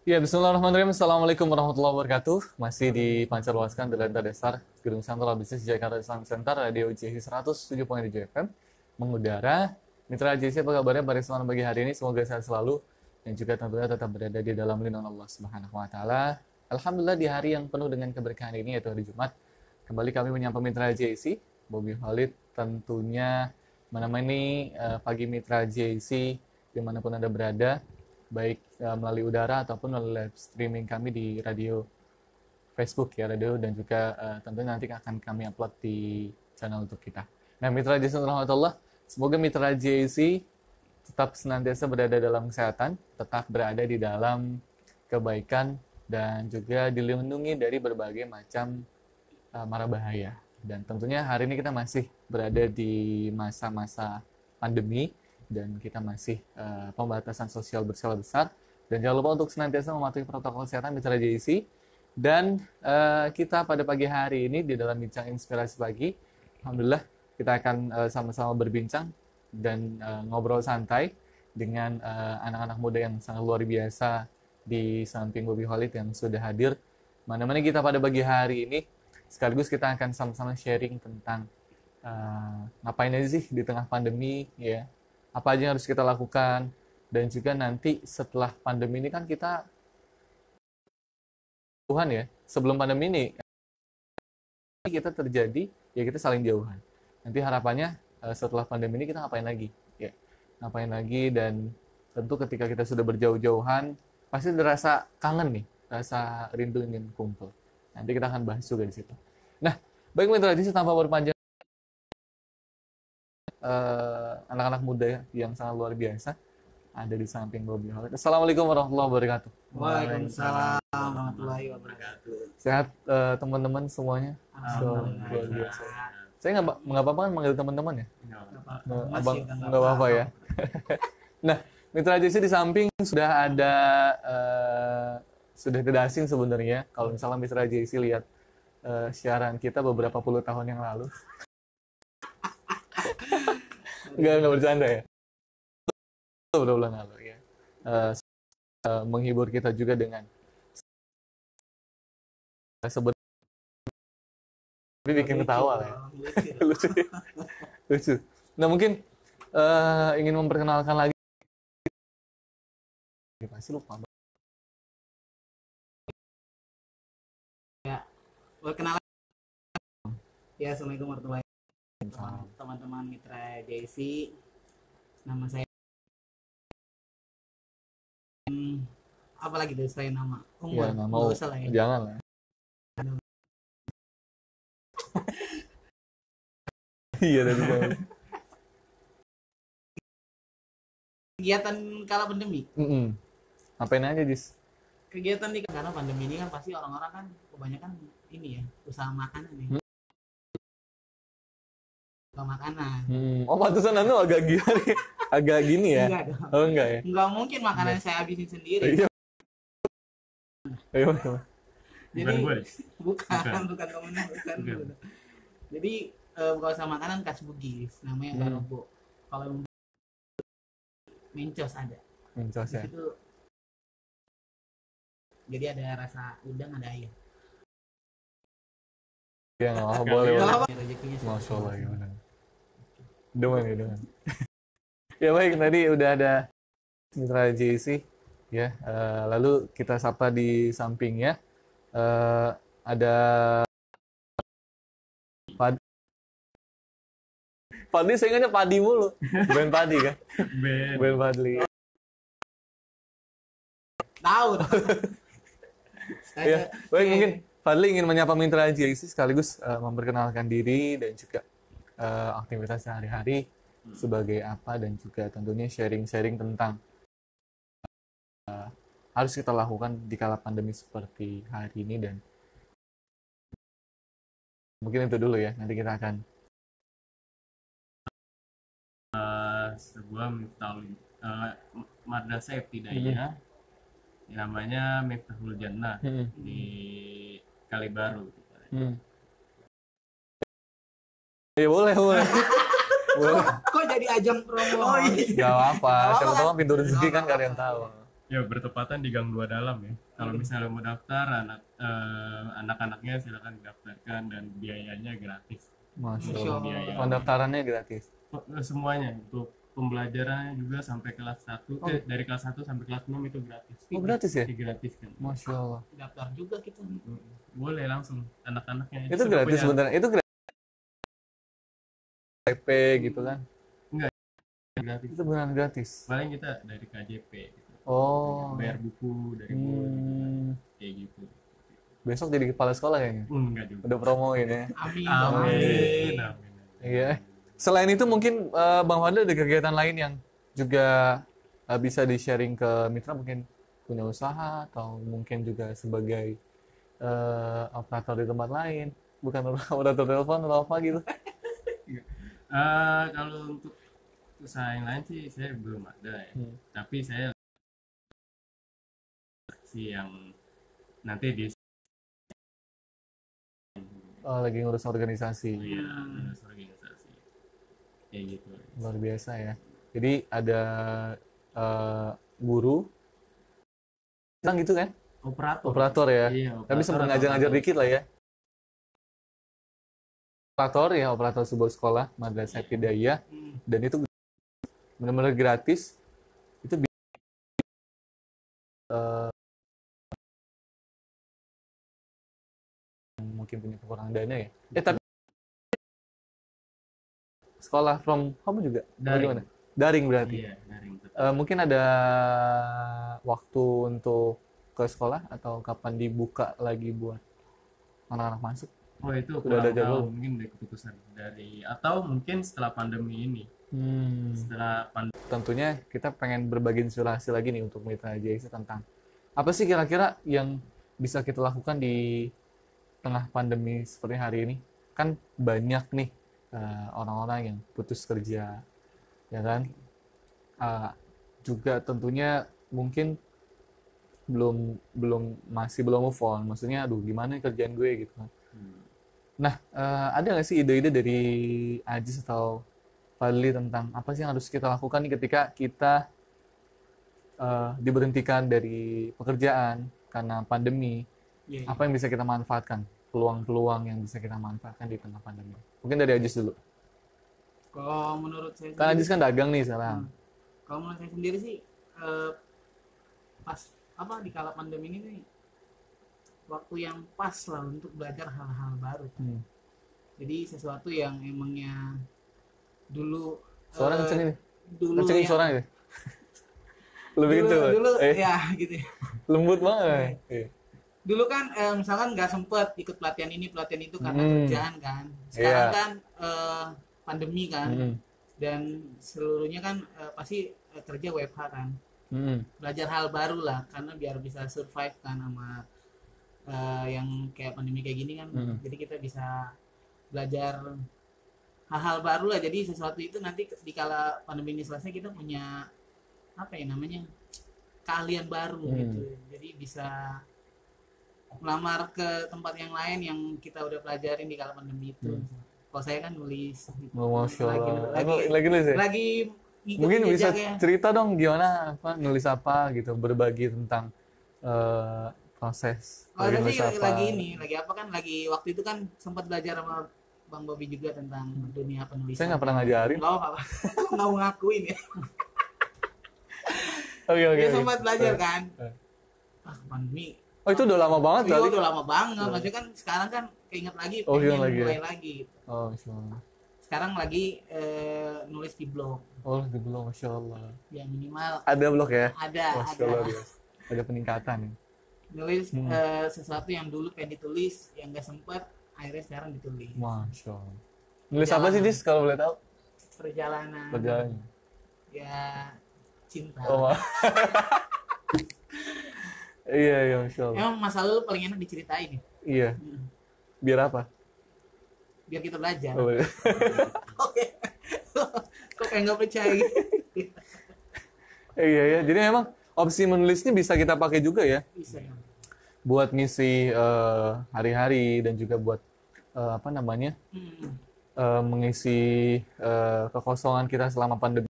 Ya, bismillahirrahmanirrahim. Assalamualaikum warahmatullahi wabarakatuh. Masih dipancarluaskan dari lantai dasar Gedung Santral Bisnis Jakarta Islam Center, Radio JC 107.7 FM. Mengudara. Mitra JC, apa kabarnya pada kesempatan pagi hari ini? Semoga sehat selalu dan juga tentunya tetap berada di dalam lindungan Allah Subhanahu wa taala. Alhamdulillah di hari yang penuh dengan keberkahan ini, yaitu hari Jumat. Kembali kami menyapa Mitra JC, Bobby Khalid tentunya menemani pagi Mitra JC dimanapun Anda berada, baik melalui udara ataupun melalui live streaming kami di radio Facebook ya, radio dan juga tentunya nanti akan kami upload di channel YouTube kita. Nah, Mitra JC rahmatullah, semoga Mitra JC tetap senantiasa berada dalam kesehatan, tetap berada di dalam kebaikan dan juga dilindungi dari berbagai macam mara bahaya. Dan tentunya hari ini kita masih berada di masa-masa pandemi dan kita masih pembatasan sosial berskala besar. Dan jangan lupa untuk senantiasa mematuhi protokol kesehatan Mitra JC. Dan kita pada pagi hari ini di dalam Bincang Inspirasi Pagi, alhamdulillah kita akan sama-sama berbincang dan ngobrol santai dengan anak-anak muda yang sangat luar biasa di samping Bobby Khalid yang sudah hadir. Mana-mana kita pada pagi hari ini, sekaligus kita akan sama-sama sharing tentang ngapain aja sih di tengah pandemi ya. Apa aja yang harus kita lakukan, dan juga nanti setelah pandemi ini kan kita jauhan ya, sebelum pandemi ini kita terjadi ya kita saling jauhan. Nanti harapannya setelah pandemi ini kita ngapain lagi ya, ngapain lagi, dan tentu ketika kita sudah berjauh-jauhan pasti terasa kangen nih, rasa rindu ingin kumpul. Nanti kita akan bahas juga di situ. Nah, baik Mitra JC, tanpa berpanjang, anak-anak muda yang sangat luar biasa ada di samping Bobby Khalid. Assalamualaikum warahmatullahi wabarakatuh. Waalaikumsalam warahmatullahi wabarakatuh. Sehat teman-teman semuanya? Luar biasa. Saya nggak apa-apa kan manggil teman-teman ya? Abang nggak apa-apa ya. Nah, Mitra JC di samping sudah ada, sudah tidak asing sebenarnya kalau misalnya Mitra JC lihat siaran kita beberapa puluh tahun yang lalu. Nggak bercanda ya. Beberapa bulan lalu ya. Menghibur kita juga dengan sebenarnya bikin ketawa lah ya. Lucu. Nah, mungkin ingin memperkenalkan lagi. Pasti lupa. Ya, perkenalan. Ya, assalamualaikum warahmatullahi wabarakatuh. Teman-teman Mitra JC, nama saya apa lagi tuh selain nama? Ya, nama ya. Jangan lah. Iya tadi jangan. Kegiatan kala pandemi. Ngapain aja, Jis? Kegiatan di karena pandemi ini kan pasti orang-orang kan kebanyakan ini ya, usaha makanan nih. Usaha makanan. Oh, pantesan anu agak gini, agak gini ya? Enggak dong. Oh, enggak ya? Enggak mungkin makanan saya habisin sendiri. Iya. Ayo. Jadi bukan temennya, bukan. Jadi buka usaha makanan khas Bugis, namanya Garobo. Kalau Mencos ada. Mencos ya. Itu jadi ada rasa udang, ada ayam. Ya nggak apa boleh. Rezekinya Masya Allah ya benar. Dengan. Ya baik, tadi udah ada Mitra JC ya. Lalu kita sapa di sampingnya ada Fadli, saya ingatnya Padi mulu. Ben Padi kan? Ben Fadli. Tahu. Ya, baik, mungkin Fadli ingin menyapa Mitra JC sekaligus memperkenalkan diri dan juga aktivitas sehari-hari sebagai apa, dan juga tentunya sharing-sharing tentang harus kita lakukan di kala pandemi seperti hari ini. Dan mungkin itu dulu ya, nanti kita akan sebuah madrasah ibtidaiyah namanya Miftahul Jannah di Kalibaru. Ya boleh. Boleh. Kok jadi ajang promo? Gak apa-apa, siapa tahu pintu rezeki kan kalian tahu. Ya bertepatan di Gang 2 dalam ya. Kalau misalnya mau daftar, anak-anaknya silakan didaftarkan dan biayanya gratis. Masya Masya Allah. Allah. Pendaftarannya gratis. Semuanya untuk pembelajarannya juga sampai kelas 1, dari kelas 1 sampai kelas 6 itu gratis. Oh gratis ya? Digratiskan. Masya Allah. Daftar juga kita. Boleh langsung anak-anaknya. Itu Sudah gratis punya- sebenarnya. Itu gratis. PP gitu kan? gratis. Itu beneran gratis. Paling kita dari KJP gitu. Oh. Bayar buku dari mulut gitu kan. Hmm. Kayak gitu. Besok jadi kepala sekolah kayaknya. Enggak juga. Udah promoin ya. Amin. Amin. Amin. Iya. Selain itu mungkin Bang Fadil ada kegiatan lain yang juga bisa di-sharing ke mitra, mungkin punya usaha atau mungkin juga sebagai operator di tempat lain, bukan operator telepon atau apa gitu. Kalau untuk usaha yang lain sih saya belum ada ya. Tapi saya sih yang nanti di Lagi ngurus organisasi. ngurus organisasi kayak gitu. Luar biasa ya. Jadi ada guru, bilang gitu kan? Operator ya. Iya, Tapi sempat ngajar-ngajar dikit lah ya. Operator sebuah sekolah Madrasah Ibtidaiyah, dan itu benar-benar gratis. Itu mungkin punya kekurangan dana ya. Tapi sekolah from home juga? Daring. Bagaimana? Daring berarti. Iya, daring. Mungkin ada waktu untuk ke sekolah atau kapan dibuka lagi buat anak-anak masuk? Oh itu Udah ada kurang jadwal? tahu, mungkin dari keputusan dari atau mungkin setelah pandemi ini. Setelah pandemi Tentunya kita pengen berbagi inspirasi lagi nih untuk mitra JIC tentang apa sih kira-kira yang bisa kita lakukan di tengah pandemi seperti hari ini. Kan banyak nih orang-orang yang putus kerja, ya kan? Juga tentunya mungkin masih belum move on. Maksudnya, aduh gimana kerjaan gue gitu kan. Nah, ada nggak sih ide-ide dari Ajis atau Fadli tentang apa sih yang harus kita lakukan nih ketika kita diberhentikan dari pekerjaan karena pandemi? Iya, Apa yang bisa kita manfaatkan? Peluang-peluang yang bisa kita manfaatkan di tengah pandemi. Mungkin dari Ajis dulu. Kalau menurut saya Kan sendiri, Ajis kan dagang nih sekarang. kalau menurut saya sendiri sih pas di kala pandemi ini nih, waktu yang pas lah untuk belajar hal-hal baru. Jadi sesuatu yang emangnya dulu Suara kenceng ini. dulu Kencengin yang- suaranya deh. Lebih dulu, gitu. dulu ya gitu ya. Lembut banget. Iya. Dulu kan misalkan nggak sempet ikut pelatihan ini pelatihan itu karena kerjaan kan. Iya. Sekarang kan pandemi kan, Mm-mm. dan seluruhnya kan pasti kerja WFH kan. Mm-mm. Belajar hal baru lah karena biar bisa survive kan sama yang kayak pandemi kayak gini kan. Jadi kita bisa belajar hal-hal baru lah, jadi sesuatu itu nanti di kala pandemi ini selesai kita punya apa ya namanya, keahlian baru gitu, jadi bisa melamar ke tempat yang lain yang kita udah pelajarin di kala pandemi itu. Kalau saya kan nulis gitu. Oh, Masya Allah. lagi nulis ya? lagi ngikutin Mungkin bisa jejaknya. cerita dong gimana nulis apa gitu, berbagi tentang proses. Oh, Lagi tapi nulis apa. lagi waktu itu kan sempat belajar sama Bang Bobi juga tentang dunia penulisan. Saya nggak pernah ngajarin. Nggak apa-apa. Nggak mau ngakuin ya. Oke. Dia sempat belajar kan. Pandemi. Oh itu udah lama banget Iya, kali. udah lama banget. Maksudnya kan sekarang kan keinget lagi, Oh, pengen ingat lagi ya? mulai lagi. Oh, Masya Allah. Sekarang lagi nulis di blog. Oh, di blog, Masya Allah. Ya minimal Ada blog ya? ada. Masya Allah, dia. Ada peningkatan ya. Nulis sesuatu yang dulu pengen ditulis, yang nggak sempet, akhirnya sekarang ditulis. Masya Allah. Nulis apa sih, Dis, kalau boleh tahu? Perjalanan. Perjalanan. Ya cinta. Oh, iya, Masya Allah. Emang masa lalu paling enak diceritain ya? Iya. Biar apa? Biar kita belajar. Oh, iya. Oke. Kok kayak nggak percaya gitu? Iya, ya. Jadi memang opsi menulis ini bisa kita pakai juga ya. Bisa. Buat ngisi hari-hari dan juga buat mengisi kekosongan kita selama pandemi.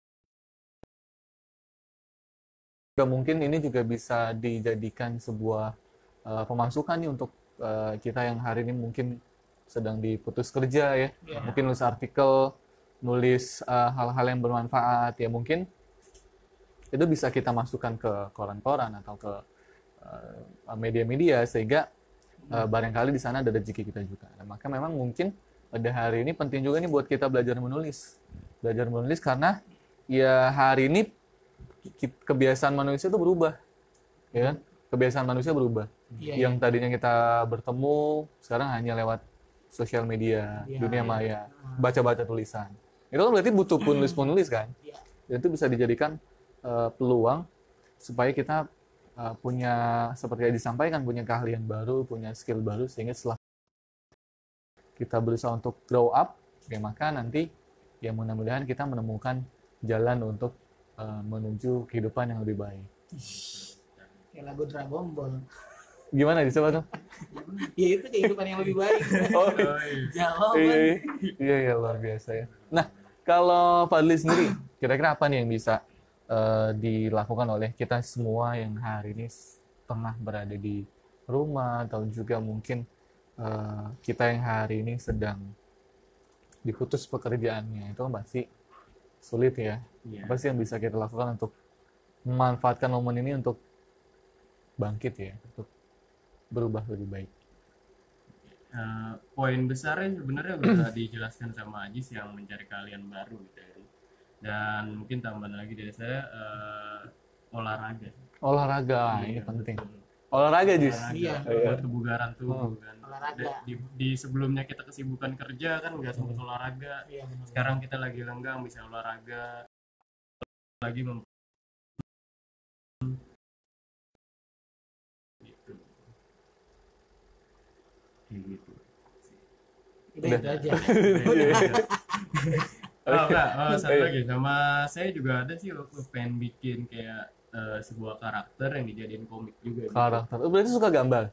juga mungkin ini juga bisa dijadikan sebuah pemasukan nih untuk kita yang hari ini mungkin sedang diputus kerja ya. Mungkin nulis artikel, nulis hal-hal yang bermanfaat ya, mungkin itu bisa kita masukkan ke koran-koran atau ke media-media sehingga barangkali di sana ada rezeki kita juga. Nah, maka memang mungkin pada hari ini penting juga nih buat kita belajar menulis. Belajar menulis karena ya hari ini kebiasaan manusia itu berubah. Ya kan? Kebiasaan manusia berubah. Yang tadinya kita bertemu sekarang hanya lewat sosial media, dunia maya, baca-baca tulisan. Itu kan berarti butuh penulis kan? Dan itu bisa dijadikan peluang supaya kita punya, seperti yang disampaikan, punya keahlian baru, punya skill baru, sehingga setelah kita berusaha untuk grow up, ya maka nanti ya mudah-mudahan kita menemukan jalan untuk menuju kehidupan yang lebih baik. Kayak lagu Dragon Ball. Gimana disebut tuh? Ya itu kehidupan yang lebih baik. Oh, Jawaban. iya luar biasa ya. Nah, kalau Fadli sendiri, kira-kira apa nih yang bisa dilakukan oleh kita semua yang hari ini tengah berada di rumah, atau juga mungkin kita yang hari ini sedang diputus pekerjaannya, itu kan pasti sulit ya. Apa sih yang bisa kita lakukan untuk memanfaatkan momen ini untuk bangkit ya, untuk berubah lebih baik? Poin besarnya sebenarnya udah dijelaskan sama Ajis yang mencari keahlian baru gitu ya. Dan mungkin tambahan lagi dari saya olahraga. Olahraga, ini penting. Olahraga Jus. Iya. Buat kebugaran tubuh kan. Olahraga. Di sebelumnya kita kesibukan kerja kan nggak sempat olahraga. Iya, benar. Sekarang kita lagi lenggang bisa olahraga. Lagi gitu. Gitu. Udah itu aja. Satu lagi sama saya juga ada sih pengen bikin kayak sebuah karakter yang dijadiin komik juga. Karakter. Berarti suka gambar?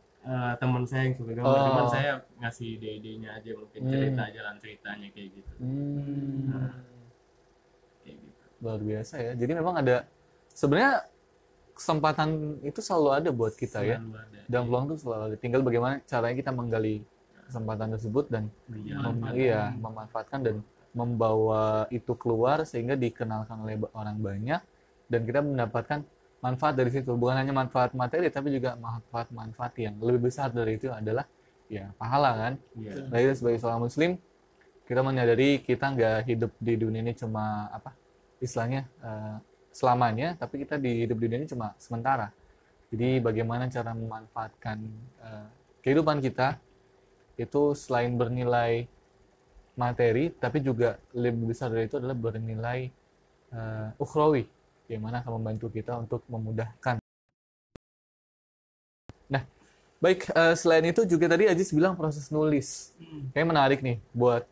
Teman saya yang suka gambar, cuman saya ngasih ide-idenya aja, mungkin cerita jalan ceritanya kayak gitu. Kayak gitu. Luar biasa ya. Jadi memang ada, sebenarnya kesempatan itu selalu ada buat kita ya. Dan peluang itu selalu ada. Tinggal bagaimana caranya kita menggali kesempatan tersebut dan memanfaatkan dan membawa itu keluar sehingga dikenalkan oleh orang banyak dan kita mendapatkan manfaat dari situ. Bukan hanya manfaat materi tapi juga manfaat yang lebih besar dari itu adalah ya pahala kan. Jadi sebagai seorang muslim kita menyadari kita nggak hidup di dunia ini cuma istilahnya selamanya, tapi kita hidup di dunia ini cuma sementara. Jadi bagaimana cara memanfaatkan kehidupan kita itu selain bernilai materi, tapi juga lebih besar dari itu adalah bernilai ukhrawi, yang mana akan membantu kita untuk memudahkan. Nah, baik, selain itu juga tadi Aziz bilang proses nulis. Kayaknya menarik nih buat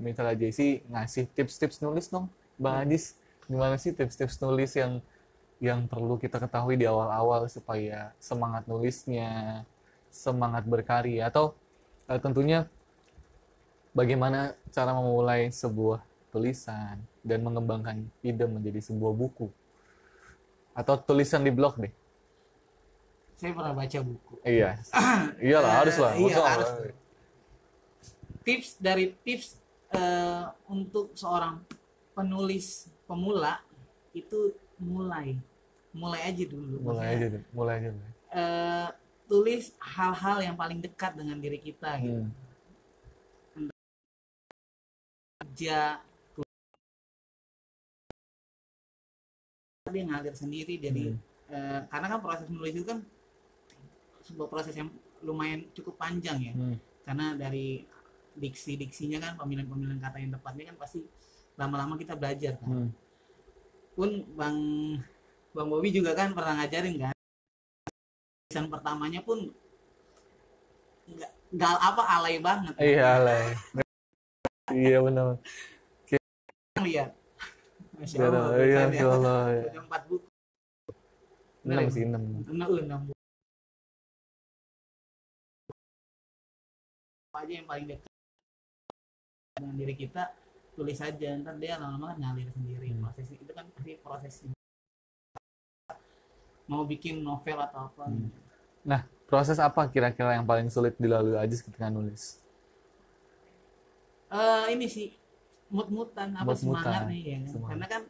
Mitra JC ngasih tips-tips nulis dong, Bang Aziz. Gimana sih tips-tips nulis yang perlu kita ketahui di awal-awal supaya semangat nulisnya, semangat berkarya, atau tentunya bagaimana cara memulai sebuah tulisan dan mengembangkan ide menjadi sebuah buku atau tulisan di blog deh. Saya pernah baca buku. Iya, iyalah harus lah. Iya, harus. Tips untuk seorang penulis pemula itu mulai aja dulu. Mulai aja. Tulis hal-hal yang paling dekat dengan diri kita gitu. Kerja dia ngalir sendiri, jadi karena kan proses menulis itu kan sebuah proses yang lumayan cukup panjang ya. Karena dari diksinya kan, pemilihan kata yang tepatnya kan pasti lama-lama kita belajar kan. Pun Bang Bobby juga kan pernah ngajarin kan, tulisan pertamanya pun nggak alay banget. Iya alay. Iya benar. Lihat. Masya Allah. Iya, Masya Allah. Udah 4 buku. 6 sih, 6. 6 buku. Apa aja yang paling dekat dengan diri kita, tulis aja, ntar dia lama-lama kan ngalir sendiri. Proses itu kan pasti proses mau bikin novel atau apa. Nah, proses apa kira-kira yang paling sulit dilalui Ajis ketika nulis? Ini sih mood-moodan apa Mood-moodan, semangat nih ya. semangat. Karena kan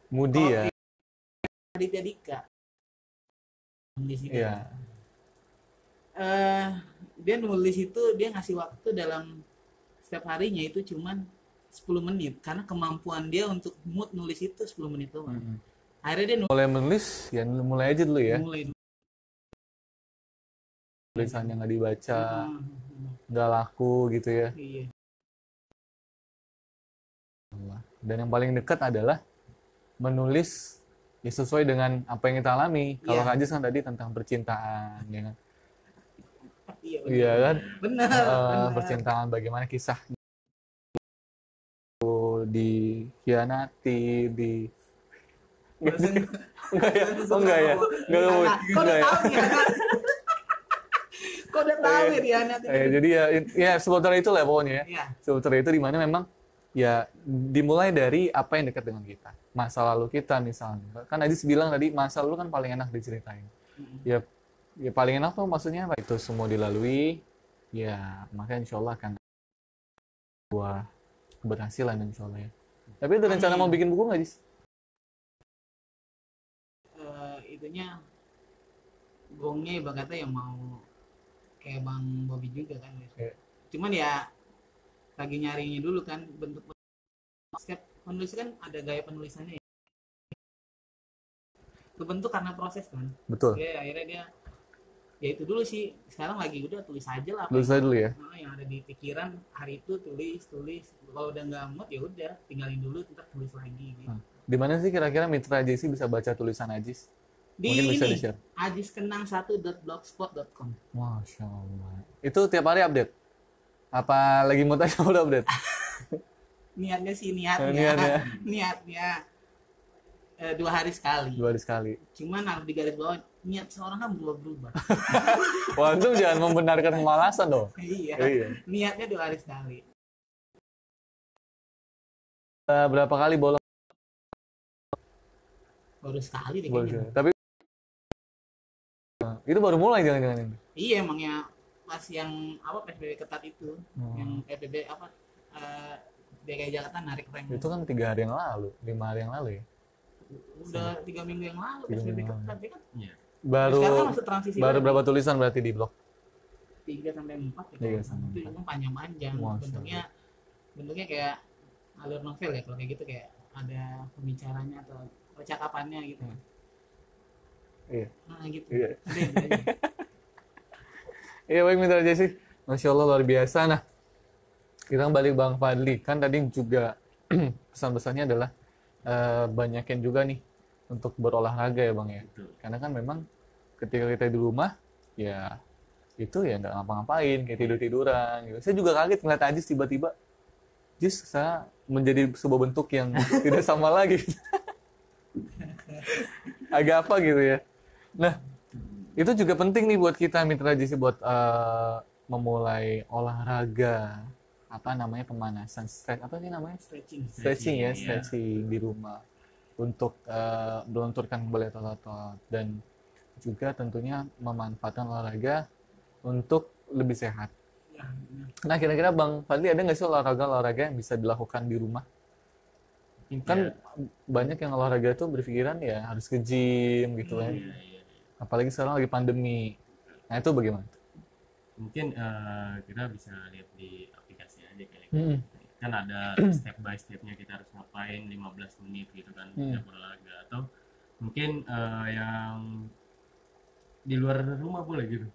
Moody ya? Raditya Dika nulis itu. Iya. Dia nulis itu dia ngasih waktu dalam setiap harinya itu cuman 10 menit karena kemampuan dia untuk mood nulis itu 10 menit doang. Akhirnya dia Mulai menulis, ya mulai aja dulu ya. mulai Tulisannya nggak dibaca, nggak laku gitu ya. iya. Dan yang paling dekat adalah menulis ya sesuai dengan apa yang kita alami. Kalau Iya. Kak Ajis kan tadi tentang percintaan, ya kan? Iya, Iya kan? benar. Percintaan, bagaimana kisah dikhianati, enggak ya? Oh, enggak ya? Kok udah tahu ya? Kok udah tahu ya Riana? Jadi ya seputar itu lah pokoknya ya. Iya. Seputar itu di mana memang ya dimulai dari apa yang dekat dengan kita. Masa lalu kita misalnya. Kan Ajis bilang tadi masa lalu kan paling enak diceritain. Ya paling enak tuh maksudnya apa? Itu semua dilalui. Ya makanya insya Allah akan buah keberhasilan insya Allah ya. Tapi ada rencana mau bikin buku nggak, Jis? Itunya gongnya Bang kata yang mau kayak Bang Bobby juga kan. Iya. Cuman ya lagi nyarinya dulu kan bentuk setiap penulis kan ada gaya penulisannya ya. Kebentuk karena proses kan. Betul. Ya akhirnya dia ya itu dulu sih. Sekarang lagi udah tulis aja lah. Tulis aja dulu ya. Yang ada di pikiran hari itu tulis. Kalau udah nggak mood ya udah tinggalin dulu, ntar tulis lagi. Gitu. Di mana sih kira-kira mitra Jesse bisa baca tulisan Ajis? Di Mungkin bisa ini di-share. ajiskenang1.blogspot.com. Masya Allah. Itu tiap hari update? Apa lagi mood aja udah update? Niatnya sih Niatnya. niatnya 2 hari sekali. 2 hari sekali. Cuman harus digaris bawah niat seorang kan berubah. Wah, itu jangan membenarkan kemalasan dong. Iya. Iya. Niatnya 2 hari sekali. Berapa kali bolong? Baru sekali deh Baru kayaknya. sekali. Tapi itu baru mulai jangan-jangan ini. Iya emangnya pas yang apa PSBB ketat itu, yang PSBB apa DKI Jakarta narik rem. Itu kan 3 hari yang lalu, 5 hari yang lalu ya. Udah 3 minggu yang lalu 3 PSBB minggu ketat ya kan. Iya. Baru Sekarang kan masuk transisi baru lagi. berapa tulisan berarti di blog? 3 sampai 4 ya. 3 sampai Itu yang panjang-panjang. Masya Bentuknya kayak alur novel ya kalau kayak gitu, kayak ada pembicaranya atau percakapannya gitu. Iya. Nah gitu. Iya. Ada yang belajar. Iya baik mitra Jesse. Masya Allah luar biasa. Nah, kita balik Bang Fadli. Kan tadi juga pesan-pesannya adalah banyakin juga nih untuk berolahraga ya Bang ya. Betul. Karena kan memang ketika kita di rumah ya itu ya nggak ngapa-ngapain, kayak tidur-tiduran gitu. Saya juga kaget ngeliat Ajis tiba-tiba, Jis saya menjadi sebuah bentuk yang tidak sama lagi. Agak apa gitu ya. Nah, itu juga penting nih buat kita mitra Jisi buat memulai olahraga, apa namanya, pemanasan, apa sih namanya? Stretching ya, Iya. stretching di rumah untuk melunturkan kembali otot-otot dan juga tentunya memanfaatkan olahraga untuk lebih sehat. Nah, kira-kira Bang Fadli ada nggak sih olahraga-olahraga yang bisa dilakukan di rumah? Kan banyak yang olahraga tuh berpikiran ya harus ke gym gitu kan. Iya. Apalagi sekarang lagi pandemi. Nah, itu bagaimana? Mungkin kita bisa lihat di aplikasi aja kayak kan ada step by stepnya, kita harus ngapain 15 menit gitu kan kita berolahraga, atau mungkin yang di luar rumah boleh gitu.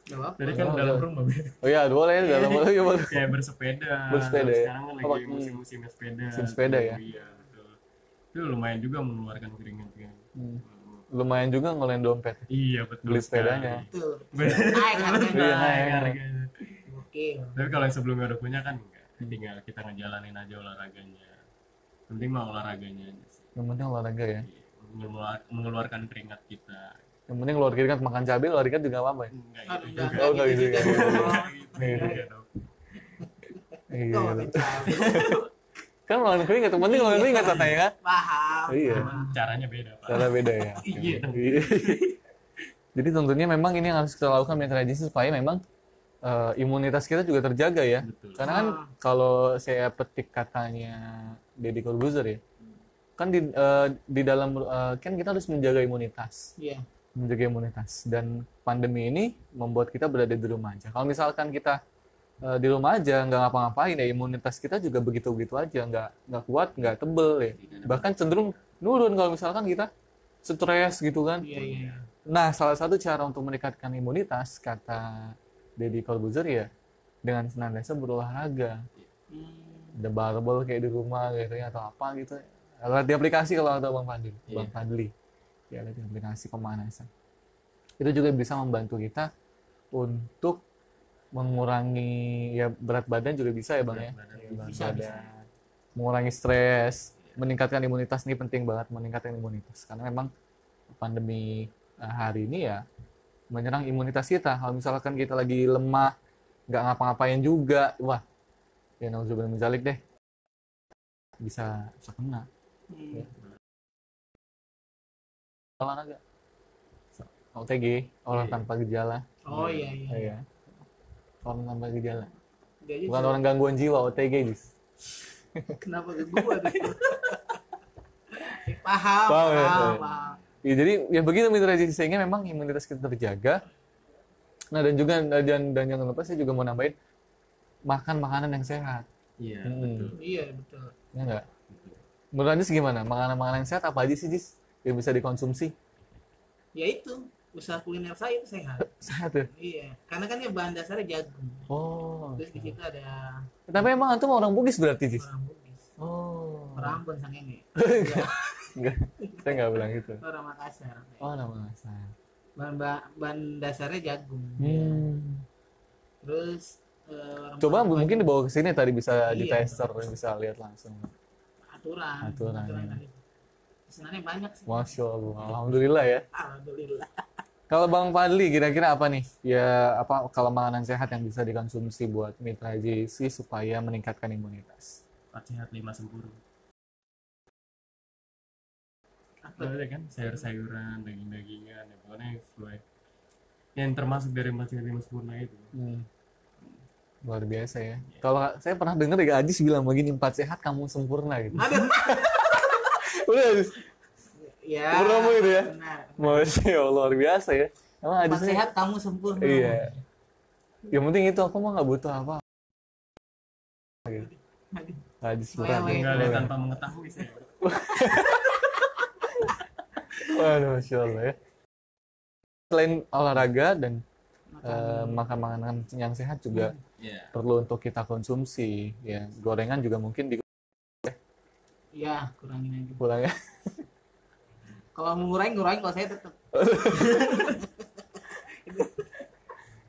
Tadi kan dalam rumah Oh iya, boleh dalam boleh. kayak bersepeda. Bersepeda ya. Sekarang kan lagi musim sepeda. Musim sepeda ya. Iya, betul. Itu lumayan juga mengeluarkan keringat kan. Lumayan juga ngeluarin dompet. Iya, betul. Beli sepedanya. Betul. Naik harganya. Iya, Naik naik. harganya. Oke. Tapi kalau yang sebelumnya udah punya kan enggak. Tinggal kita ngejalanin aja olahraganya. Penting mah olahraganya aja sih. Yang penting olahraga ya. Mengeluarkan keringat kita. Yang penting keluar keringat, makan cabai, keluar keringat juga apa-apa ya? Enggak Enggak, gitu juga. Oh, enggak gitu juga. Gitu juga dong. Iya. Kok makan cabai? Kan melawan keringat, yang penting melawan keringat katanya kan. Paham. Iya. Caranya beda, Pak. Cara beda ya. Iya. Iya. Jadi tentunya memang ini yang harus kita lakukan mitra JC supaya memang imunitas kita juga terjaga ya. Betul. Karena kan kalau saya petik katanya Deddy Corbuzier ya, kan di dalam kan kita harus menjaga imunitas. Iya. Menjaga imunitas, dan pandemi ini membuat kita berada di rumah aja. Kalau misalkan kita di rumah aja nggak ngapa-ngapain ya, imunitas kita juga begitu-begitu aja, nggak kuat, nggak tebel ya, bahkan cenderung nurun kalau misalkan kita stres gitu kan. Iya, iya. Nah, salah satu cara untuk meningkatkan imunitas kata Deddy Corbuzier ya dengan senantiasa berolahraga. Ada barbel kayak di rumah gitu ya, atau apa gitu. Lihat di aplikasi kalau ada Bang Fadli, Bang Fadli. Ya, lihat di aplikasi pemanasan. Itu juga bisa membantu kita untuk mengurangi ya berat badan juga bisa ya Bang ya. Berat Bisa. badan. Mengurangi stres, meningkatkan imunitas ini penting banget, meningkatkan imunitas karena memang pandemi hari ini ya menyerang imunitas kita. Kalau misalkan kita lagi lemah, nggak ngapa-ngapain juga, wah, ya nauzubillah min dzalik deh, bisa kena. Ya. Olahraga, OTG, orang tanpa gejala. Oh iya, iya. Iya. Orang tanpa gejala. Dia aja Bukan orang gangguan jiwa, OTG, Jis. kenapa ke gua tuh? Paham, Paham ya? paham. Ya, jadi ya begitu mitra JC, sehingga memang imunitas kita terjaga. Nah, dan juga dan jangan lupa saya juga mau nambahin makan makanan yang sehat. Iya, Hmm. betul. Iya, betul. Ya enggak? Menurut Jis gimana? Makanan-makanan yang sehat apa aja sih, Jis? Yang bisa dikonsumsi? Ya itu, usaha kuliner saya itu sehat. Sehat ya? Iya, karena kan ya bahan dasarnya jagung. Oh. Terus di situ ada Tapi emang antum orang Bugis berarti, Jis? orang Bugis. Oh. Orang Ambon sang ini. Enggak. Saya enggak bilang gitu. Orang Makassar. Oh, nama saya. Bahan dasarnya jagung. Hmm. Terus orang Coba Papua mungkin dibawa ke sini tadi bisa Iya. ditester, bisa lihat langsung. aturan. ya. Pesanannya banyak sih. Masya Allah, alhamdulillah ya. Alhamdulillah. Kalau Bang Fadli, kira-kira apa nih? Ya, apa kalau makanan sehat yang bisa dikonsumsi buat mitra JC supaya meningkatkan imunitas? 4 sehat 5 sempurna. Apa? Ada kan sayur-sayuran, daging-dagingan, ya pokoknya yang sesuai. Yang termasuk dari 4 sehat 5 sempurna itu. Luar biasa ya. Kalau saya pernah dengar ya Adis bilang begini, 4 sehat kamu sempurna gitu. Aduh. Udah Adis, Ya. Purnomo itu ya? Benar. Masya Allah, luar biasa ya. Emang Adis Empat sehat kamu sempurna. Iya. Yang penting itu, aku mah nggak butuh apa. Gitu. Aduh. Adis Wah, berat. wah, ya. Enggak ada tanpa mengetahui saya. Waduh, Masya Allah ya. Selain olahraga dan Makan. makan makanan yang sehat juga Iya. perlu untuk kita konsumsi. Ya, gorengan juga mungkin Ya, kurangin aja. dikurangin ya. Kalau mau ngurangin, kalau saya tetap.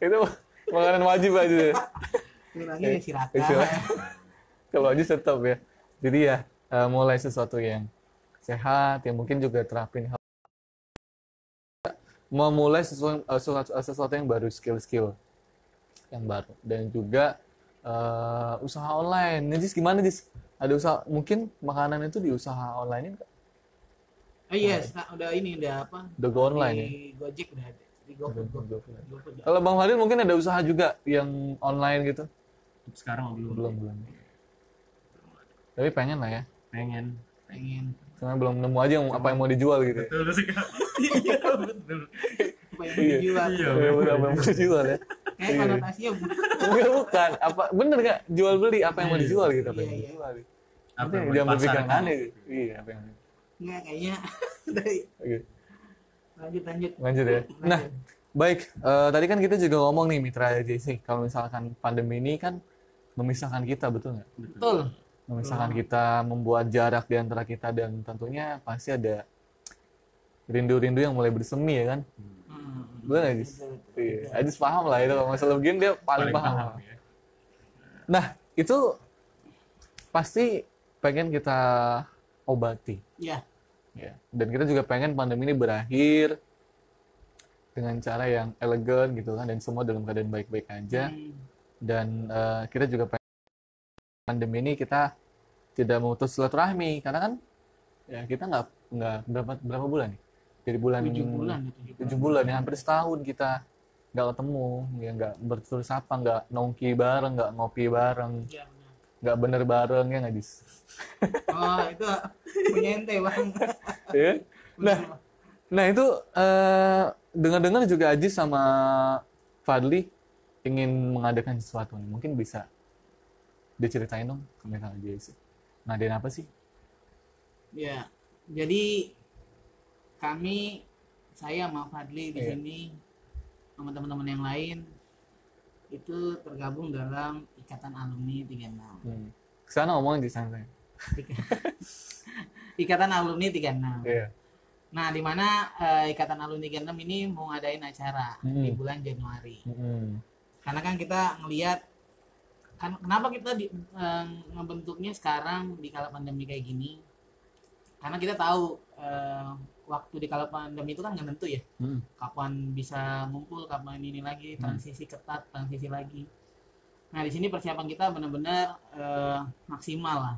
Itu makanan wajib aja ya. Kurangin ya silakan. Istilah- Kalau aja tetap ya. Jadi ya mulai sesuatu yang sehat, yang mungkin juga terapin memulai sesuatu yang baru, skill-skill yang baru, dan juga usaha online. Nih Jis, gimana Jis? Ada usaha, mungkin makanan itu di usaha online ini Iya, udah ini udah apa? udah go online ya? Di Gojek udah ada. Di GoFood. GoFood. Kalau Bang Fadil mungkin ada usaha juga yang online gitu? Untuk sekarang belum. Belum. Tapi pengen lah ya. Pengen. Pengen. Cuma belum nemu aja apa yang mau dijual gitu. Betul sekali. Iya, betul. Apa yang mau dijual? Iya. Ya, udah apa yang mau dijual ya? Kayak konotasinya Enggak, bukan. Apa bener nggak jual beli apa yang mau dijual gitu? Apa yang mau Iya, iya. dijual? Apa Nanti yang mau jangan berpikir dipasarkan. aneh. Iya, apa yang enggak kayaknya. Dari Oke, lanjut. lanjut ya. Nah, baik. Tadi kan kita juga ngomong nih mitra JC, kalau misalkan pandemi ini kan memisahkan kita, betul nggak? Betul. Memisahkan kita, membuat jarak di antara kita, dan tentunya pasti ada rindu-rindu yang mulai bersemi ya kan? Betul nggak, Jis? Iya, Adis paham lah itu. Masalah begini dia paling paham. ya. Nah, itu pasti pengen kita obati. Ya. Ya. Dan kita juga pengen pandemi ini berakhir dengan cara yang elegan gitu kan, dan semua dalam keadaan baik-baik aja. Dan kita juga pengen pandemi ini kita tidak memutus silaturahmi karena kan ya kita nggak berapa bulan nih dari bulan 7 bulan ya, hampir setahun kita nggak ketemu, ya nggak bertutur sapa, nggak nongki bareng, nggak ngopi bareng, Iya, benar. nggak bener bareng, ya nggak Jis? Oh, itu punya ente bang. Ya. Nah itu dengar-dengar juga Ajis sama Fadli ingin mengadakan sesuatu nih. Mungkin bisa diceritain dong ke mereka aja. Ngadain apa sih? Ya, jadi saya sama Fadli di Iya. sini sama teman-teman yang lain itu tergabung dalam Ikatan Alumni 36. Kesana ngomong di sana. Ikatan Alumni 36. Iya. Nah, di mana Ikatan Alumni 36 ini mau ngadain acara di bulan Januari. Karena kan kita ngelihat kenapa kita ngebentuknya sekarang di kala pandemi kayak gini. Karena kita tahu waktu di kala pandemi itu kan nggak tentu ya. Kapan bisa ngumpul, kapan ini lagi, transisi ketat, transisi lagi. Nah, di sini persiapan kita benar-benar maksimal lah.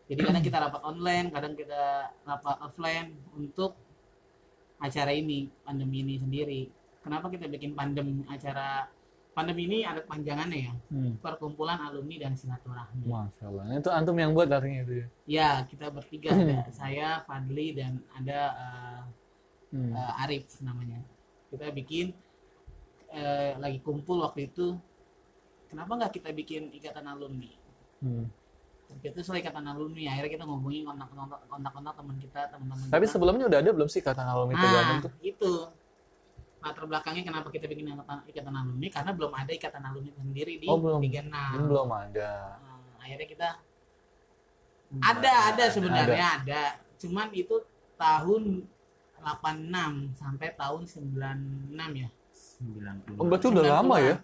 Jadi kadang kita rapat online, kadang kita rapat offline untuk acara ini, pandemi ini sendiri. Kenapa kita bikin acara pandemi ini ada kepanjangannya ya? Perkumpulan alumni dan silaturahmi. Masya Allah. Itu antum yang buat artinya itu ya? Ya, kita bertiga ada saya, Fadli, dan ada Arif namanya. Kita bikin lagi kumpul waktu itu. Kenapa nggak kita bikin ikatan alumni? Itu soal ikatan alumni, akhirnya kita ngomongin kontak-kontak teman kita, teman-teman. Tapi kita. Sebelumnya udah ada belum sih ikatan alumni Tegalan tuh? Itu latar belakangnya kenapa kita bikin ikatan alumni, karena belum ada ikatan alumni sendiri di 36. Belum ada. Akhirnya kita ada sebenarnya ada. Cuman itu tahun 86 sampai tahun 96 ya. 90. Oh, berarti udah lama ya?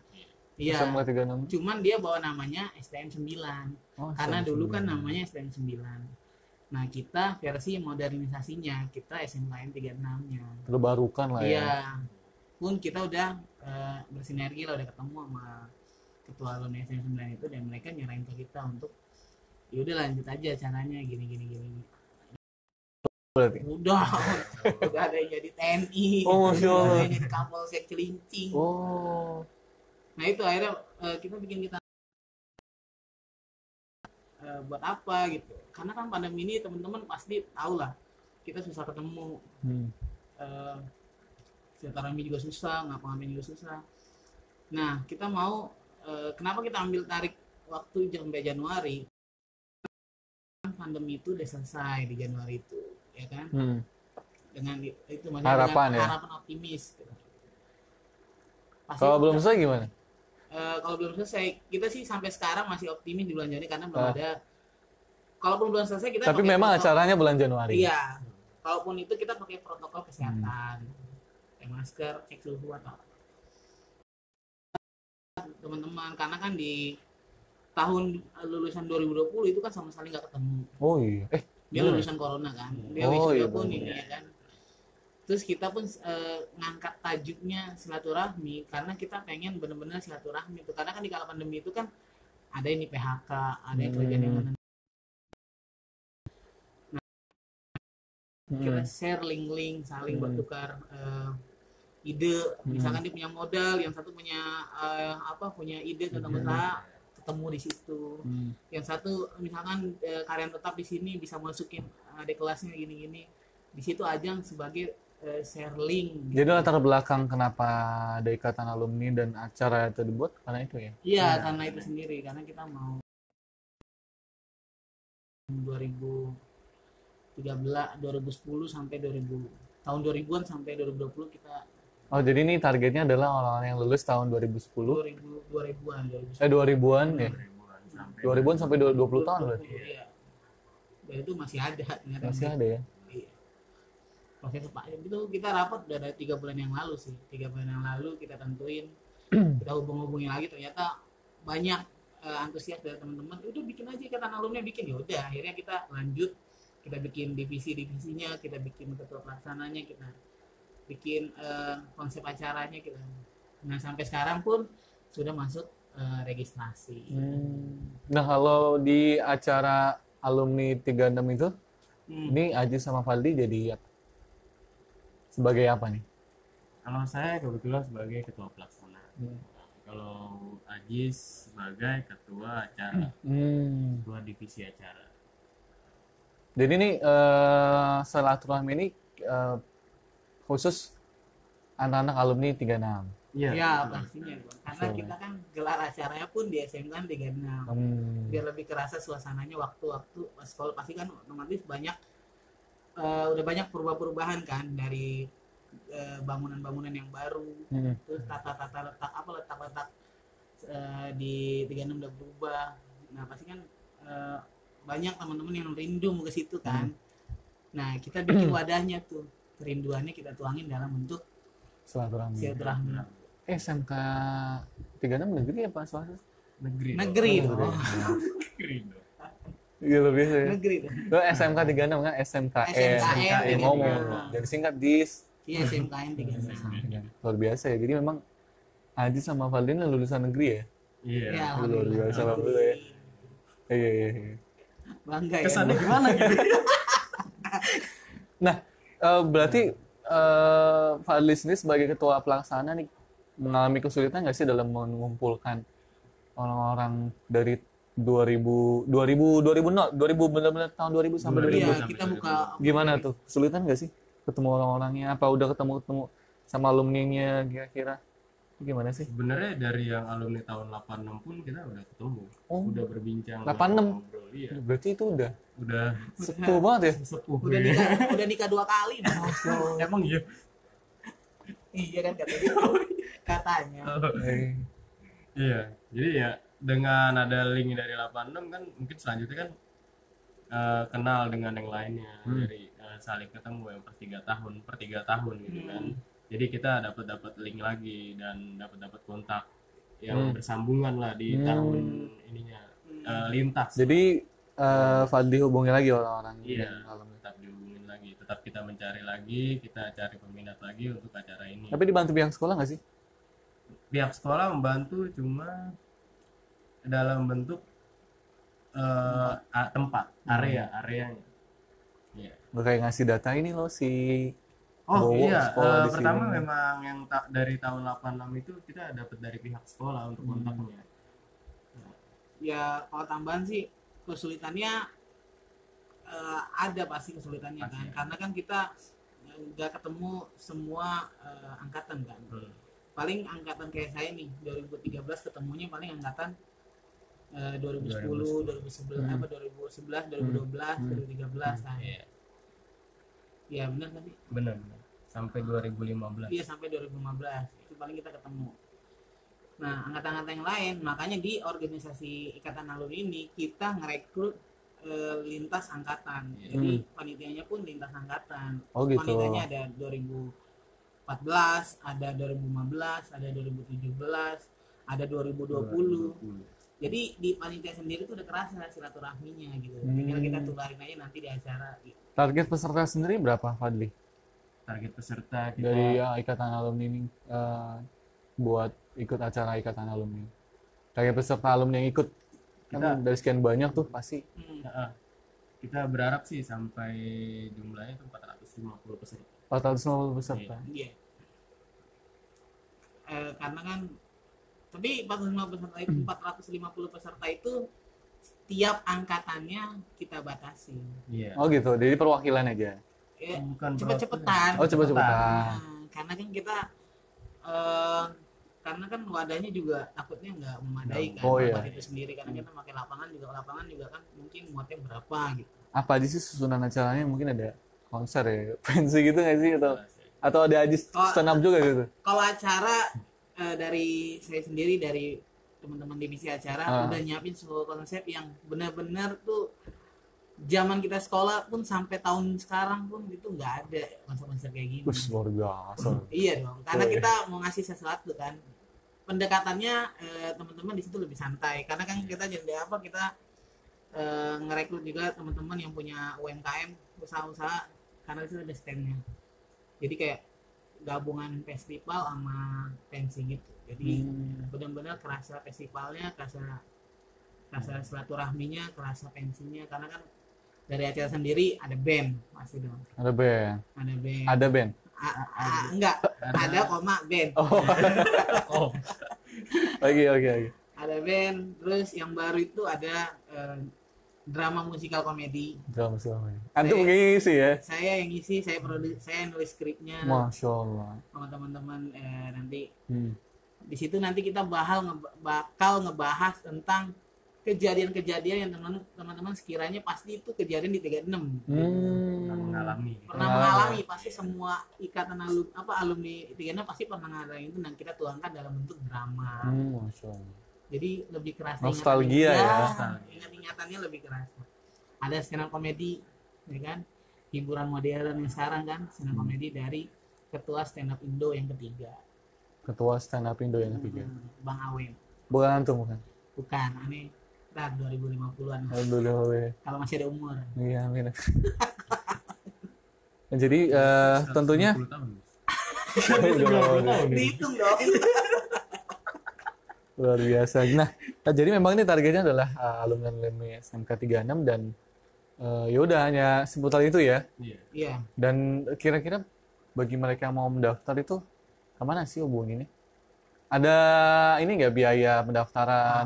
Iya. SMA 36. Cuman dia bawa namanya STM 9. Karena dulu kan namanya STM 9. Nah, kita versi modernisasinya, kita SMKN 36-nya. Terbarukan lah ya. Iya. Pun kita udah bersinergi lah, udah ketemu sama ketua alumni STM 9 itu, dan mereka nyerahin ke kita untuk ya udah lanjut aja caranya gini. Berarti. Udah ada yang jadi TNI, Oh, Masya Allah. ada yang jadi Kapolsek Cilincing. Oh. Nah itu akhirnya kita bikin buat apa gitu, karena kan pandemi ini teman-teman pasti tahu lah, kita susah ketemu, silaturahmi juga susah, ngapa-ngapain juga susah. Nah kita mau kenapa kita ambil tarik waktu sampai Januari, pandemi itu udah selesai di Januari itu, ya kan? Dengan itu maksudnya Harapan dengan ya? harapan optimis gitu. Pasti Kalau belum selesai gimana? kalau belum selesai, kita sih sampai sekarang masih optimis di bulan Januari karena belum ada. Kalaupun belum selesai kita. Tapi memang acaranya bulan Januari. Iya. Kalaupun itu kita pakai protokol kesehatan, pakai masker, cek suhu atau teman-teman, karena kan di tahun lulusan 2020 itu kan sama sekali nggak ketemu. Oh iya. Dia lulusan corona kan. Dia Oh, wisuda iya, pun bener. ini ya kan. Terus kita pun ngangkat tajuknya silaturahmi karena kita pengen benar-benar silaturahmi itu, karena kan di kala pandemi itu kan ada yang di PHK, ada yang kerja dengan kita share link saling bertukar ide, misalkan dia punya modal, yang satu punya punya ide tentang usaha, ketemu di situ. Yang satu misalkan karyawan tetap di sini bisa masukin adik kelasnya gini-gini, di situ ajang sebagai share link. Jadi latar belakang kenapa ada ikatan alumni dan acara itu dibuat karena itu ya? Iya, karena itu sendiri, karena kita mau 2010 sampai tahun 2000-an sampai 2020 kita. Oh, jadi ini targetnya adalah orang-orang yang lulus tahun 2010. 2000-an 2000-an ya? 2000-an 2000-an sampai 20 tahun berarti. Iya. Dan itu masih ada ternyata. Masih ada ya? Iya. Proses itu kita rapat udah dari 3 bulan yang lalu sih. 3 bulan yang lalu kita tentuin, kita hubung-hubungin lagi, ternyata banyak antusias dari teman-teman. Udah bikin aja ikatan alumni, bikin. Ya udah, akhirnya kita lanjut, kita bikin divisinya, kita bikin ketua pelaksananya, kita bikin konsep acaranya kita. Nah sampai sekarang pun sudah masuk registrasi. Nah kalau di acara alumni 36 itu, ini Aji sama Faldi jadi apa? Sebagai apa nih? Kalau saya kebetulan sebagai ketua pelaksana. Kalau Ajis sebagai ketua acara, ketua divisi acara. Jadi ini silaturahmi ini khusus anak-anak alumni 36. Iya, Ya betul. pastinya Bang. Karena kita kan gelar acaranya pun di SMK 36. Biar lebih kerasa suasananya waktu-waktu pas sekolah, pasti kan otomatis banyak udah banyak perubahan kan dari bangunan-bangunan yang baru, terus tata-tata letak di 36 udah berubah. Nah pasti kan banyak teman-teman yang rindu mau ke situ kan. Nah kita bikin wadahnya tuh, kerinduannya kita tuangin dalam bentuk silaturahmi. SMK 36 negeri apa swasta? Negeri. Negeri Oh, dong. Negeri dong. Iya lebih ya. Negeri dong. Lo SMK 36 kan SMKN. SMKN, ngomong. iya. Jadi singkat DIS. Iya SMKN 36. Luar biasa ya. Jadi memang Aji sama Valdin lulusan negeri ya? Iya. Ya, Luar biasa banget ya. Iya. Bangga ya. Kesannya gimana gitu? Nah, berarti Fadli sendiri sebagai ketua pelaksana nih mengalami kesulitan nggak sih dalam mengumpulkan orang-orang dari 2000 benar-benar tahun 2000 sampai 2000? Iya, kita buka Gimana tuh? Kesulitan nggak sih ketemu orang-orangnya? Apa udah ketemu sama alumninya kira-kira? Gimana sih? Sebenarnya dari yang alumni tahun 86 pun kita udah ketemu, Oh, udah berbincang, 86? ngobrol, iya. Berarti itu udah Udah sepuh banget ya? sepuh. udah ya. nikah 2 kali. Emang iya. Iya kan katanya. Katanya. Eh, Iya, jadi ya dengan ada link dari 86 kan mungkin selanjutnya kan kenal dengan yang lainnya dari saling ketemu yang per 3 tahun gitu kan. Jadi kita dapat link lagi dan dapat kontak yang bersambungan lah di tahun ininya lintas. Jadi Fadli hubungi lagi orang-orang Iya, yang alumni. tetap dihubungin lagi, tetap kita mencari lagi, kita cari peminat lagi untuk acara ini. Tapi dibantu pihak sekolah nggak sih? Pihak sekolah membantu cuma dalam bentuk tempat, areanya. Iya. Nggak kayak ngasih data ini loh si Oh Bowo iya, sekolah di pertama sini. memang yang dari tahun 86 itu kita dapat dari pihak sekolah untuk kontaknya. Ya kalau tambahan sih kesulitannya ada pasti kesulitannya Pasti kan, ada. karena kan kita nggak ketemu semua angkatan kan. Paling angkatan kayak saya nih 2013 ketemunya paling angkatan 2010, 2011, 2011, 2012, 2013 kan. Iya, Ya benar tadi. benar. Sampai 2015. Iya sampai 2015 itu paling kita ketemu. Nah angkatan-angkatan yang lain, makanya di organisasi Ikatan Alumni ini kita ngerekrut lintas angkatan. Jadi panitianya pun lintas angkatan. Oh gitu. Panitianya ada 2014, ada 2015, ada 2017, ada 2020. Jadi di panitia sendiri tuh udah kerasa silaturahminya gitu. Tinggal kita tularin aja nanti di acara gitu. Target peserta sendiri berapa Fadli? Target peserta kita Dari Ikatan Alumni ini buat ikut acara Ikatan Alumni. Target peserta alumni yang ikut kan dari sekian banyak tuh pasti kita berharap sih sampai jumlahnya itu 450 peserta. 450 peserta. Iya. Karena kan tapi 450 peserta itu setiap angkatannya kita batasi. Iya. Oh gitu. Jadi perwakilan aja. Ya, Bukan cepet-cepetan. Oh cepet-cepetan. Nah, karena kan kita karena kan wadahnya juga takutnya nggak memadai kan Oh, iya. tempat itu sendiri, karena kita pakai lapangan juga kan mungkin muatnya berapa gitu. Apa aja sih susunan acaranya? Mungkin ada konser ya, pensi gitu nggak sih atau ada aja stand up juga gitu? Kalau acara dari saya sendiri, dari teman-teman divisi acara udah nyiapin sebuah konsep yang benar-benar tuh zaman kita sekolah pun sampai tahun sekarang pun itu nggak ada konsep-konsep kayak gini. Wih, luar biasa. Iya dong, karena kita mau ngasih sesuatu kan. Pendekatannya teman-teman di situ lebih santai, karena kan kita jadi apa, kita ngerekrut juga teman-teman yang punya UMKM, usaha-usaha, karena itu ada standnya. Jadi kayak gabungan festival sama pensi gitu. Jadi benar-benar kerasa festivalnya, kerasa Rasa silaturahminya, kerasa pensinya, karena kan dari acara sendiri ada band pasti dong. Ada band. Ada band. Ada band. Enggak, ada koma band. Oh. Oh, Oke. Ada band, terus yang baru itu ada drama musikal komedi. Drama selama ini. Antum ngisi ya? Saya yang ngisi, saya nulis skripnya Masya Allah. sama teman-teman nanti. Hmm. Di situ nanti kita bakal ngebahas tentang kejadian-kejadian yang teman-teman sekiranya pasti itu kejadian di 36. mengalami. Pernah mengalami, pasti semua ikatan alumni 36 pasti pernah ngalamin itu, dan kita tuangkan dalam bentuk drama. Masya Allah. Jadi lebih kerasa Nostalgia ya. ingatannya lebih kerasa. Ada skena komedi, ya kan, hiburan modern yang sekarang kan, skena komedi dari ketua stand up Indo yang ketiga, Ketua stand up Indo yang ketiga. Bang Awen. Bukan antum bukan? Bukan, ini ntar 2050-an Alhamdulillah. kalau masih ada umur. Iya, amin. Jadi tentunya 10 tahun. Dihitung dong. luar biasa. Nah, jadi memang ini targetnya adalah alumni SMK 36 dan ya udah hanya seputar itu ya. Iya. Iya. Dan kira-kira bagi mereka yang mau mendaftar itu kemana sih hubunginnya? Ada ini nggak biaya pendaftaran?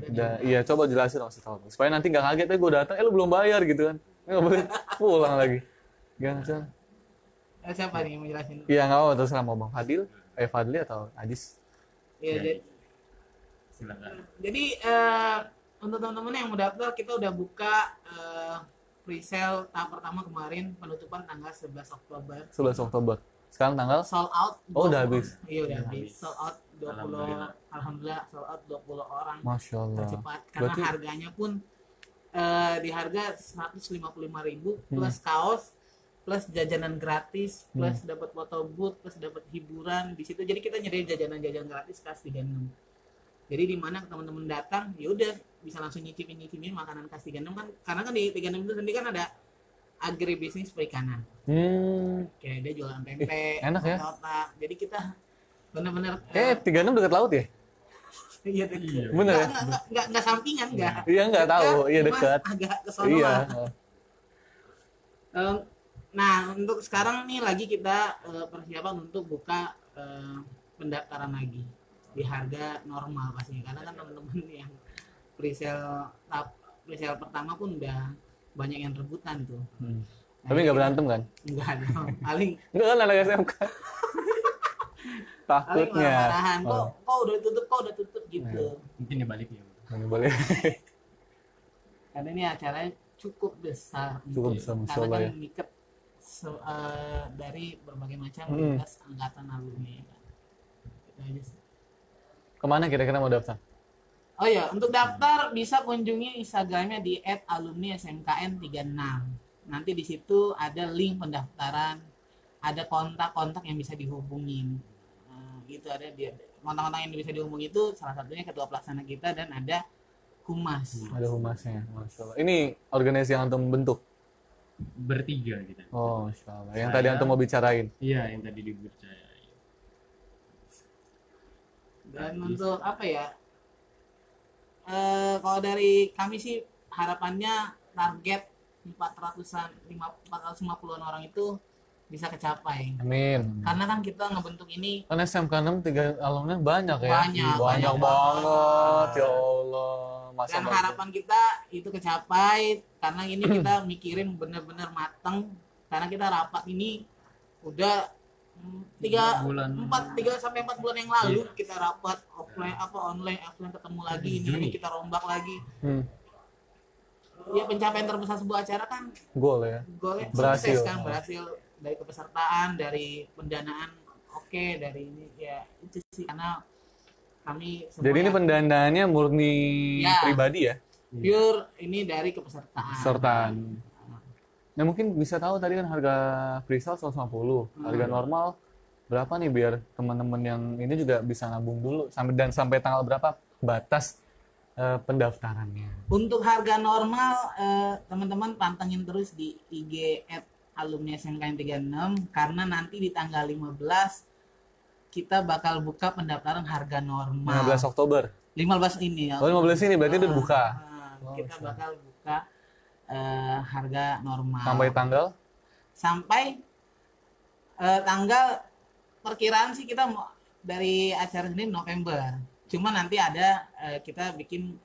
Ada. Iya, coba jelasin maksud tahu. Supaya nanti nggak kaget gue datang, lu belum bayar gitu kan? Nggak boleh pulang lagi. Gak usah. Siapa nih yang mau jelasin? Iya nggak apa-apa, terus mau Bang Fadil, Fadli atau Adis? Iya, Silakan. jadi untuk teman-teman yang mau daftar, kita udah buka pre-sale tahap pertama kemarin, penutupan tanggal 11 Oktober. 11 Oktober. Sekarang tanggal? Sold out. Oh, udah habis. Iya, udah Udah habis. habis. Sold out 20. Alhamdulillah, sold out 20 orang Masya Allah. tercepat. Karena Berarti- harganya pun di harga 155.000 plus kaos, plus jajanan gratis, plus dapat foto booth, plus dapat hiburan di situ. Jadi kita nyediain jajanan gratis kelas 36. Jadi di mana teman-teman datang, ya udah bisa langsung nyicipin makanan kelas 36 kan, karena kan di 36 itu sendiri kan ada agribisnis perikanan. Kayak dia jualan tempe, enak ya. otak. Jadi kita benar-benar 36 dekat laut ya? iya dekat. Bener ya? Enggak sampingan enggak. Iya nggak tahu, iya Cuma dekat. Agak ke sono Iya. lah. Nah, untuk sekarang nih lagi kita persiapan untuk buka pendaftaran lagi di harga normal pastinya, karena kan teman-teman yang presale pertama pun udah banyak yang rebutan tuh. Tapi nggak berantem kan? Enggak dong. Paling Enggak kan anak SMK. Takutnya. marah-marahan. Oh. Kok udah tutup gitu. Mungkin dibalik ya. Nggak boleh. Karena ini acaranya cukup besar. Cukup besar, Masya Karena Allah kan ya. ngiket dari berbagai macam lintas angkatan alumni. Gitu aja sih. Kemana kira-kira mau daftar? Oh ya, untuk daftar bisa kunjungi Instagramnya di @alumni_smkn36. Nanti di situ ada link pendaftaran, ada kontak-kontak yang bisa dihubungin. Gitu ada dia. Kontak-kontak yang bisa dihubungi itu salah satunya ketua pelaksana kita dan ada humas. Ada humasnya, Masya Allah. Ini organisasi yang antum bentuk? Bertiga kita. Oh, Masya Allah. Yang Saya- tadi antum mau bicarain? Iya, yang tadi dipercaya. Dan untuk apa ya? Kalau dari kami sih harapannya target 450-an orang itu bisa kecapai. Amin. Karena kan kita ngebentuk ini Kan SMK 6 3 alumni banyak ya? Banyak banget. Ya Allah. Masa dan harapan kita itu kecapai, karena ini kita mikirin bener-bener mateng, karena kita rapat ini udah 3 sampai 4 bulan yang lalu kita rapat offline online ketemu lagi, ini kita rombak lagi. Ya pencapaian terbesar sebuah acara kan Gol ya? golnya Berhasil. sukses kan, berhasil dari kepesertaan, dari pendanaan, oke, dari ini ya itu sih, karena kami semua Jadi ini ya pendanaannya murni Ya. pribadi ya? pure ini dari kepesertaan. Sertaan. Nah mungkin bisa tahu tadi kan harga freestyle 150, harga normal berapa nih biar teman-teman yang ini juga bisa nabung dulu sampai tanggal berapa batas pendaftarannya. Untuk harga normal teman-teman pantengin terus di IG @alumni SMKN 36, karena nanti di tanggal 15 kita bakal buka pendaftaran harga normal. 15 Oktober. 15 ini ya. Oh, 15 ini berarti udah buka. Kita bakal buka harga normal. Sampai tanggal? Sampai tanggal perkiraan sih kita mau dari acara ini November. Cuma nanti ada kita bikin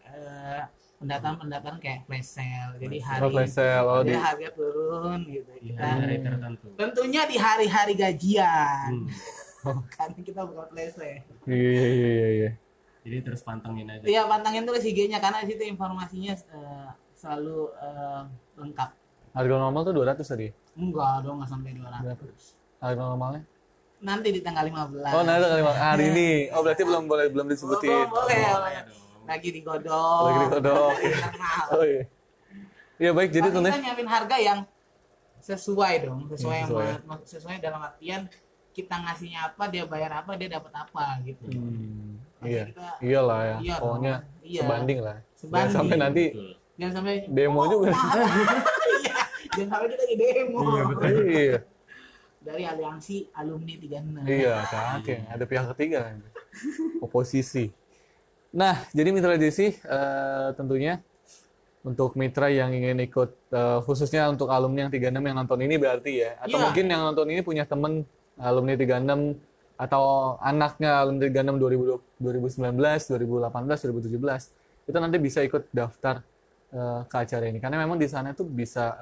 pendaftaran kayak flash sale. Jadi flash sale. ada harga turun gitu. Di Kita hari tertentu. tentunya di hari-hari gajian. Karena kita buka flash sale. Iya. Jadi terus pantengin aja. Iya, pantengin terus IG-nya karena di situ informasinya selalu lengkap. Harga normal tuh 200 tadi? Enggak dong, nggak sampai 200. Berapa? Harga normalnya? Nanti di tanggal 15. Oh, nanti tanggal 15 hari ini. Oh, berarti belum disebutin. Boleh. dong. Lagi digodok. Lagi digodok. Internal. Oh iya. Iya baik, jadi Tapi kita tentunya nyiapin harga yang sesuai dong, sesuai Sesuai. sesuai dalam artian kita ngasihnya apa, dia bayar apa, dia dapat apa gitu. iya. Kita- Iyalah ya. Iya dong. Pokoknya Iya. sebanding lah. Sebanding. Jangan sampai nanti Betul. Jangan sampai demo juga. Iya, jangan sampai kita di demo. Iya. Dari aliansi alumni 36. Iya, kakek. Ada pihak ketiga kan. Oposisi. Nah, jadi Mitra JC tentunya untuk mitra yang ingin ikut khususnya untuk alumni yang 36 yang nonton ini berarti ya. Atau Iya. mungkin yang nonton ini punya temen alumni 36 atau anaknya alumni 36 2019, 2018, 2017. Itu nanti bisa ikut daftar ke acara ini. Karena memang di sana tuh bisa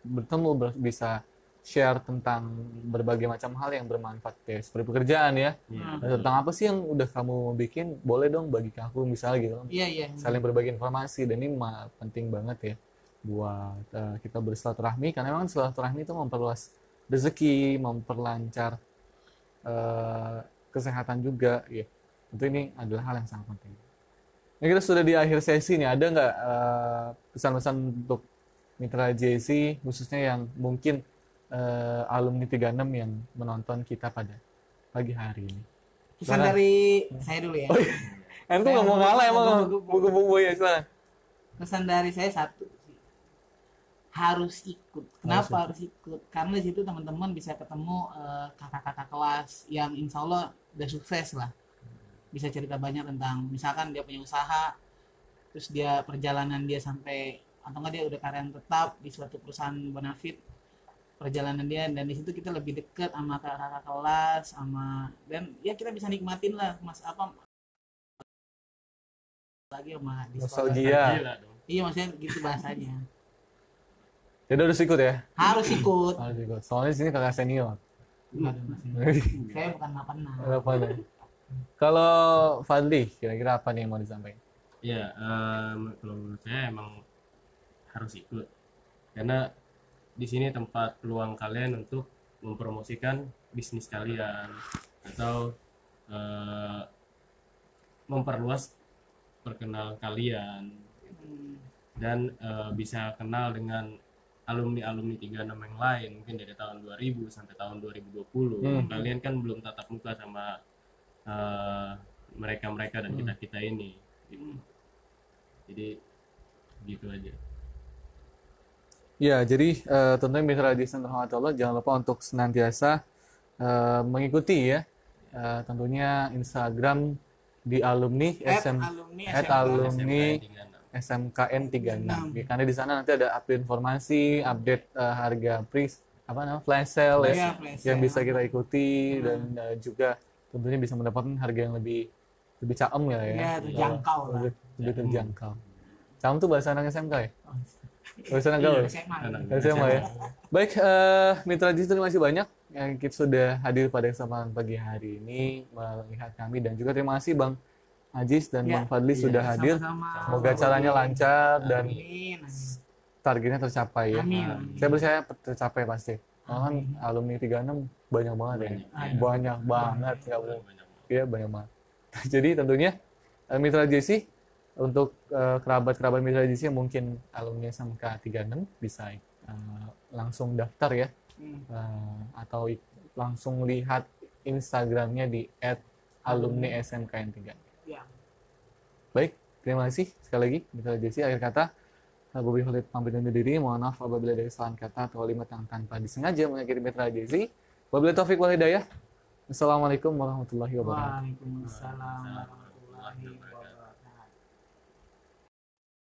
bertemu, bisa share tentang berbagai macam hal yang bermanfaat ya, seperti pekerjaan ya. Iya. Tentang apa sih yang udah kamu bikin, boleh dong bagi ke aku misalnya gitu. Iya. Saling berbagi informasi dan ini penting banget ya buat kita bersilaturahmi karena memang silaturahmi itu memperluas rezeki, memperlancar kesehatan juga ya. Tentu ini adalah hal yang sangat penting. Nah, kita sudah di akhir sesi nih, ada nggak pesan-pesan untuk mitra JC khususnya yang mungkin alumni 36 yang menonton kita pada pagi hari ini? Pesan Silakan. dari saya dulu ya. Entu nggak mau ngalah emang buku-buku ya, silakan. Pesan dari saya satu sih. Harus ikut. Kenapa harus ikut? Karena di situ teman-teman bisa ketemu kakak-kakak kelas yang insya Allah udah sukses lah. Bisa cerita banyak tentang misalkan dia punya usaha, terus dia perjalanan dia sampai atau enggak dia udah karyawan tetap di suatu perusahaan bonafit, perjalanan dia, dan di situ kita lebih dekat sama kakak-kakak kelas sama, dan ya kita bisa nikmatin lah mas apa lagi sama di sekolah. Nostalgia. Gila dong. Iya maksudnya gitu bahasanya. Jadi harus ikut ya? Harus ikut. Harus ikut. Soalnya di sini kakak senior. Aduh, Mas. Saya bukan mapan. Apa nih? Kalau Fadli, kira-kira apa nih yang mau disampaikan? Ya, kalau menurut saya emang harus ikut karena di sini tempat peluang kalian untuk mempromosikan bisnis kalian atau memperluas perkenalan kalian dan bisa kenal dengan alumni-alumni 36 yang lain mungkin dari tahun 2000 sampai tahun 2020. Kalian kan belum tatap muka sama mereka-mereka dan kita-kita ini gitu. Jadi gitu aja. Ya, jadi tentunya mitra di Allah jangan lupa untuk senantiasa mengikuti ya tentunya Instagram di alumni alumni SMKN 36. Ya, karena di sana nanti ada update informasi, update harga flash sale ya, yang bisa kita ikuti dan juga tentunya bisa mendapatkan harga yang lebih caem ya. Ya, terjangkau lah. Lebih terjangkau. Caem tuh bahasa anak SMK ya? Bahasa anak gaul? SMA ya. Baik, mitra JC terima kasih banyak yang kita sudah hadir pada kesempatan pagi hari ini melihat kami dan juga terima kasih Bang Ajis dan Bang Fadli sudah hadir. Semoga acaranya lancar dan targetnya tercapai ya. Amin. Saya percaya tercapai pasti. Kan alumni 36 banyak banget ya. Banyak banget nggak mau. Iya banyak banget. Jadi tentunya mitra JC untuk kerabat-kerabat mitra JC yang mungkin alumni SMK 36 bisa langsung daftar ya. Atau langsung lihat Instagramnya di @alumni SMKN 36. Ya. Baik, terima kasih sekali lagi mitra JC. Akhir kata Bobi Khalid pamit undur diri. Mohon maaf apabila ada kesalahan kata atau kalimat yang tanpa disengaja menyakiti mitra JC. Wabillahi taufiq wal hidayah. Assalamualaikum warahmatullahi wabarakatuh. Waalaikumsalam warahmatullahi wabarakatuh.